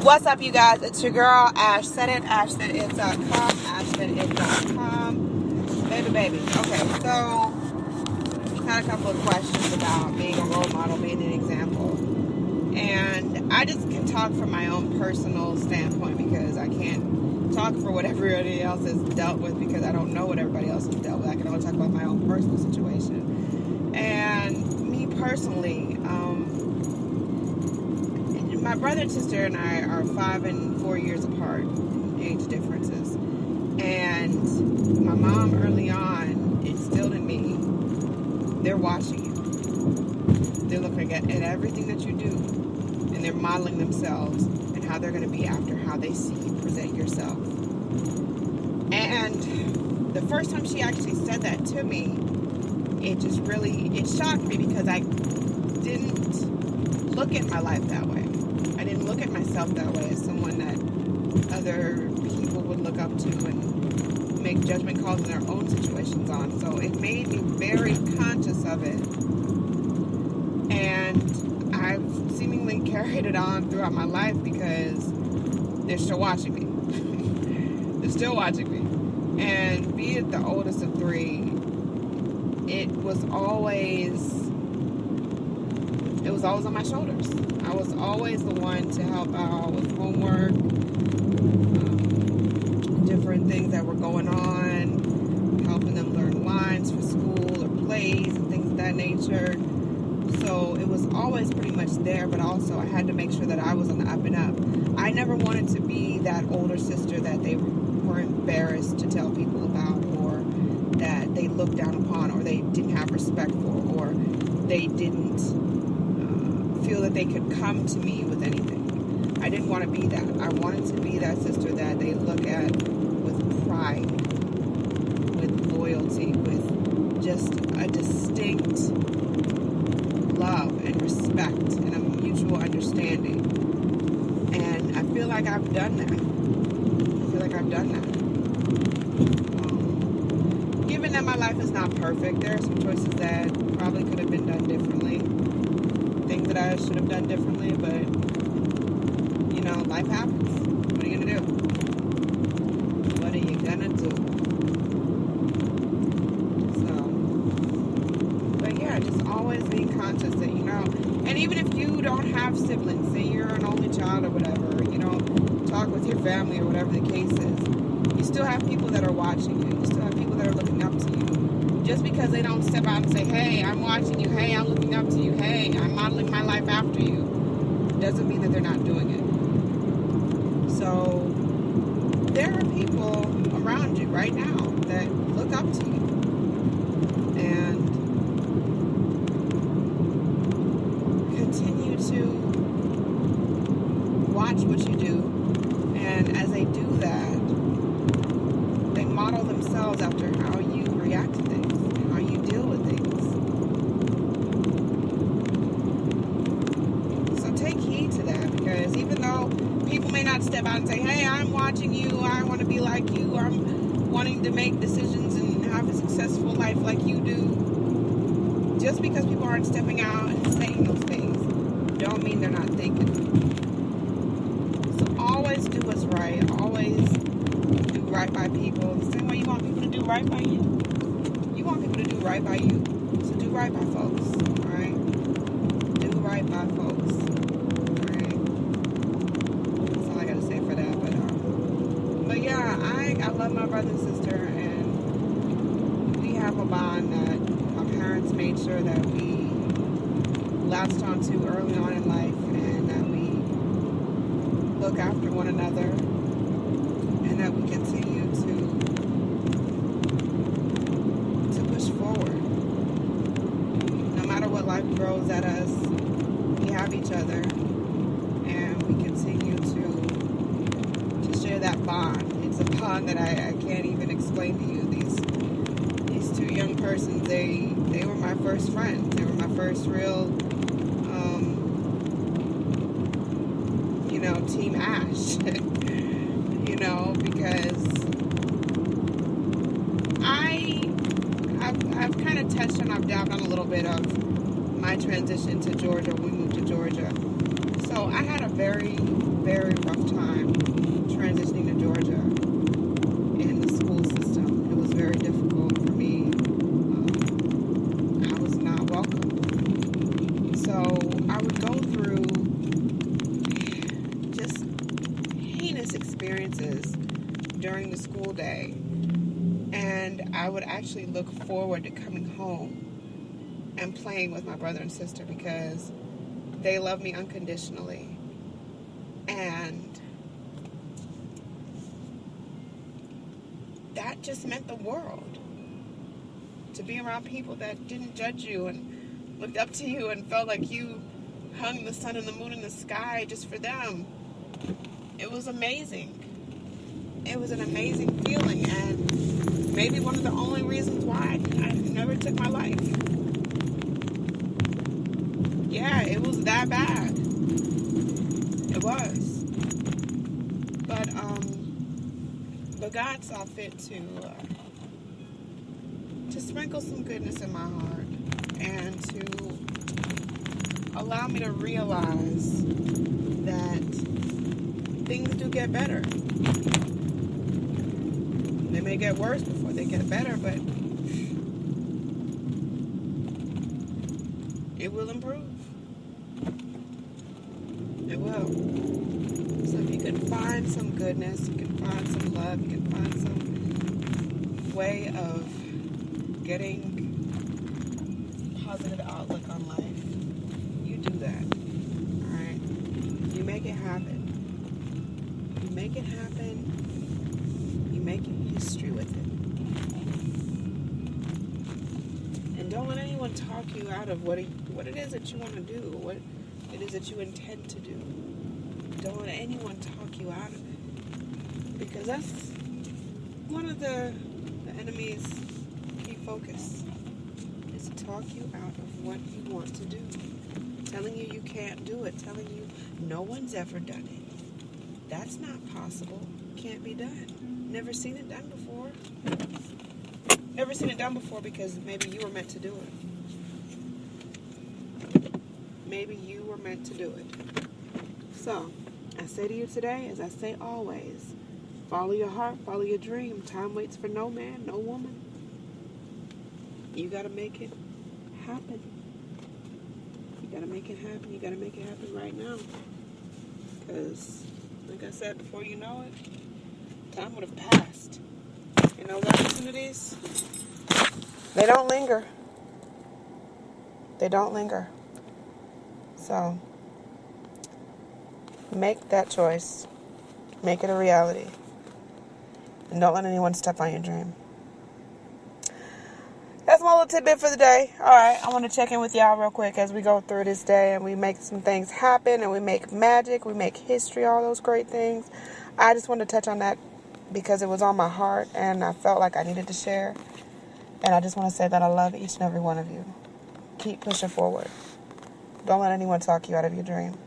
What's up, you guys? It's your girl, Ash Said It, AshSaidIt.com, AshSaidIt.com. Baby. Okay, so had a couple of questions about being a role model, being an example. And I just can talk from my own personal standpoint because I can't talk for what everybody else has dealt with because I don't know what everybody else has dealt with. I can only talk about my own personal situation. And me personally, my brother and sister and I are 5 and 4 years apart, age differences. And my mom early on instilled in me, they're watching you. They're looking at everything that you do. And they're modeling themselves and how they're going to be after how they see you present yourself. And the first time she actually said that to me, it shocked me because I didn't look at my life that way. I didn't look at myself that way as someone that other people would look up to and make judgment calls in their own situations on. So it made me very conscious of it. And I've seemingly carried it on throughout my life because they're still watching me. They're still watching me. And being the oldest of three, it was always on my shoulders. I was always the one to help out with homework, different things that were going on, helping them learn lines for school or plays and things of that nature. So it was always pretty much there, but also I had to make sure that I was on the up and up. I never wanted to be that older sister that they were embarrassed to tell people about, or that they looked down upon, or they didn't have respect for, or they didn't feel that they could come to me with anything. I didn't want to be that. I wanted to be that sister that they look at with pride, with loyalty, with just a distinct love and respect and a mutual understanding. And I feel like I've done that. Given that my life is not perfect, there are some choices that probably could have been done differently. Things that I should have done differently, but life happens. What are you gonna do? But yeah, just always being conscious that, and even if you don't have siblings, say you're an only child or whatever, you don't talk with your family or whatever the case is, you still have people that are watching you. You still have people that are looking up to you. Just because they don't step out and say, hey, I'm watching you, hey, I'm looking up to you, hey, I'm modeling my life after you, doesn't mean that they're not doing it. So there are people around you right now that look up to you. And continue to watch what you do. And as they do that, they model themselves after how you react to things, how you deal with things. So take heed to that, because even though people may not step out and say, hey, I'm watching you, I want to be like you, I'm wanting to make decisions and have a successful life like you do, just because people aren't stepping out and saying those things, don't mean they're not thinking. So always do what's right, always do right by people, the same way you want people to do right by you. You want people to do right by you, so do right by folks, alright? Do right by folks, alright? That's all I gotta say for that, but yeah, I love my brother and sister, and we have a bond that our parents made sure that we latched onto early on in life, and that we look after one another, and that we continue to push forward. No matter what life throws at us, we have each other, and we continue to share that bond. It's a bond that I can't even explain to you. These two young persons, they were my first friends. They were my first real Team Ash, because I've kind of touched on, I've dabbed on a little bit of my transition to Georgia when we moved to Georgia. So I had a very, very rough experiences during the school day. And I would actually look forward to coming home and playing with my brother and sister because they love me unconditionally. And that just meant the world. To be around people that didn't judge you and looked up to you and felt like you hung the sun and the moon in the sky just for them. It was amazing. It was an amazing feeling, and maybe one of the only reasons why I never took my life. Yeah, it was that bad. It was. But God saw fit to sprinkle some goodness in my heart and to allow me to realize that things do get better. They may get worse before they get better, but it will improve. It will. So if you can find some goodness, you can find some love, you can find some way of getting positive outlook on life, you do that. Alright? You make it happen. You make it happen. You make history with it. And don't let anyone talk you out of what it is that you want to do, what it is that you intend to do. Don't let anyone talk you out of it. Because that's one of the enemy's key focus, is to talk you out of what you want to do. Telling you can't do it. Telling you no one's ever done it. That's not possible. Can't be done. Never seen it done before. Never seen it done before because maybe you were meant to do it. Maybe you were meant to do it. So, I say to you today, as I say always, follow your heart, follow your dream. Time waits for no man, no woman. You gotta make it happen. You gotta make it happen. You gotta make it happen right now. Because, like I said, before you know it, time would have passed. And those opportunities, they don't linger. They don't linger. So, make that choice. Make it a reality. And don't let anyone step on your dream. That's my little tidbit for the day. Alright, I want to check in with y'all real quick as we go through this day and we make some things happen and we make magic, we make history, all those great things. I just wanted to touch on that because it was on my heart and I felt like I needed to share. And I just want to say that I love each and every one of you. Keep pushing forward. Don't let anyone talk you out of your dream.